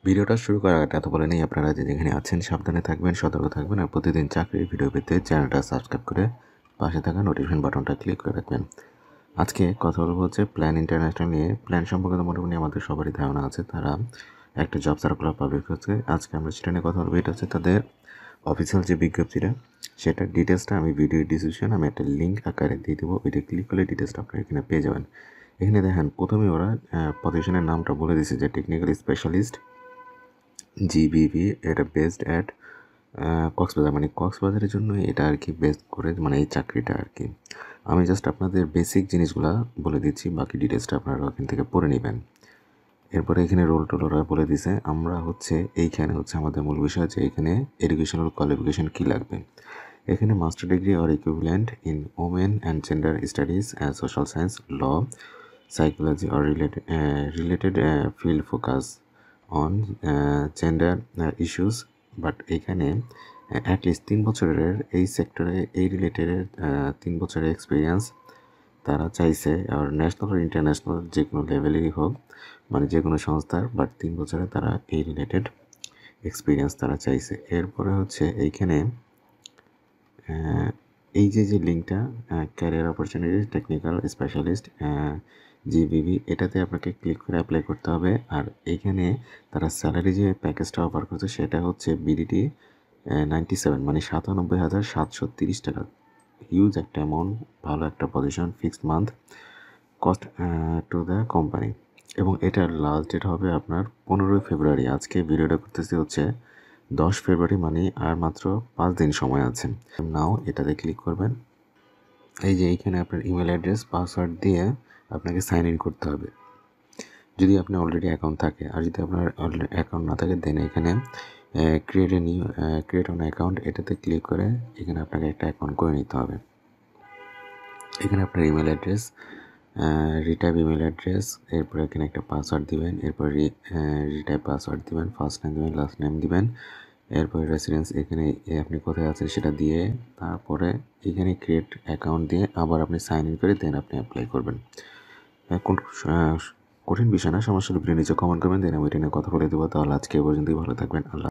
ভিডিওটা শুরু করার আগে এত বলে নেই, আপনারা যে যেখানে আছেন সাবধানে থাকবেন, সতর্ক থাকবেন আর প্রতিদিন চাকরির ভিডিও পেতে চ্যানেলটা সাবস্ক্রাইব করে পাশে থাকা নোটিফিকেশন বাটনটা ক্লিক করে রাখবেন। আজকে কথা বলবো হচ্ছে প্ল্যান ইন্টারন্যাশনাল নিয়ে। প্ল্যান সম্পর্কে তো মোটামুটি আমাদের সবারই ধারণা আছে, তারা একটা জব সার্কুলার পাবলিক হচ্ছে। আজকে আমরা সেটা নিয়ে কথা বলবো। এটা হচ্ছে তাদের অফিসিয়াল যে বিজ্ঞপ্তিটা, সেটার ডিটেলসটা আমি ভিডিও ডিসক্রিপশন আমি একটা লিঙ্ক আকারে দিয়ে দেবো। ওইটা ক্লিক করলে ডিটেলসটা আপনারা এখানে পেয়ে যাবেন। এখানে দেখেন প্রথমে ওরা পজিশনের নামটা বলে দিয়েছে যে টেকনিক্যাল স্পেশালিস্ট জিবিভি। এটা বেসড অ্যাট কক্সবাজার, মানে কক্সবাজারের জন্য এটা আর কি বেস্ট করে, মানে এই চাকরিটা আর কি। আমি জাস্ট আপনাদের বেসিক জিনিসগুলো বলে দিচ্ছি, বাকি ডিটেলসটা আপনারা ওখান থেকে পড়ে নেবেন। এরপরে এখানে রোল টোল ওরা বলে দিছে। আমরা হচ্ছে এইখানে হচ্ছে আমাদের মূল বিষয় যে এখানে এডুকেশনাল কোয়ালিফিকেশন কী লাগবে। এখানে master degree or equivalent in women and gender studies and social science, law, psychology or related field focus on gender issues. But এখানে অ্যাটলিস্ট 3 বছরের এই সেক্টরে এই রিলেটেড 3 বছরের এক্সপিরিয়েন্স তারা চাইছে। আর ন্যাশনাল আর ইন্টারন্যাশনাল যে কোনো লেভেলেরই হোক, মানে যে কোনো সংস্থার, বাট 3 বছরে তারা এই রিলেটেড এক্সপিরিয়েন্স তারা চাইছে। এরপরে হচ্ছে এইখানে এই যে লিঙ্কটা career opportunity technical specialist GBB, এটাতে আপনাকে ক্লিক করে অ্যাপ্লাই করতে হবে। আর এইখানে তারা স্যালারি যে প্যাকেজটা অফার করছে সেটা হচ্ছে বিডিটি 97, মানে 97,730 টাকা। হিউজ একটা অ্যামাউন্ট, ভালো একটা position, fixed month cost to the company. এবং এটার লাস্ট ডেট হবে আপনার 15ই ফেব্রুয়ারি। আজকে ভিডিওটা করতেছি হচ্ছে 10 ফেব্রুয়ারি, মানে আর মাত্র 5 দিন সময় আছে। নাও এটাতে ক্লিক করবেন। এই যে এইখানে আপনার ইমেল অ্যাড্রেস পাসওয়ার্ড দিয়ে আপনাকে সাইন ইন করতে হবে, যদি আপনার অলরেডি অ্যাকাউন্ট থাকে। আর যদি আপনার অলরেডি অ্যাকাউন্ট না থাকে, দেন এখানে ক্রিয়েট অন অ্যাকাউন্ট, এটাতে ক্লিক করে এখানে আপনাকে একটা অ্যাকাউন্ট করে নিতে হবে। এখানে আপনার email address, retype email address, এরপর এখানে একটা পাসওয়ার্ড দিবেন, এরপর রিটাইপ পাসওয়ার্ড দিবেন, ফার্স্ট নেম দিবেন, লাস্ট নেম দিবেন, এরপর রেসিডেন্স এখানে আপনি কোথায় আছেন সেটা দিয়ে, তারপরে এখানে ক্রিয়েট অ্যাকাউন্ট দিয়ে আবার আপনি সাইন ইন করে দেন আপনি অ্যাপ্লাই করবেন। কোন কঠিন বিষয় না, সমস্যা হলে ভিডিও নিচে কমেন্ট করবেন, দেন আমি এটা নিয়ে কথা বলে দেবো। তাহলে আজকে এ পর্যন্তই, ভালো থাকবেন, আল্লাহ।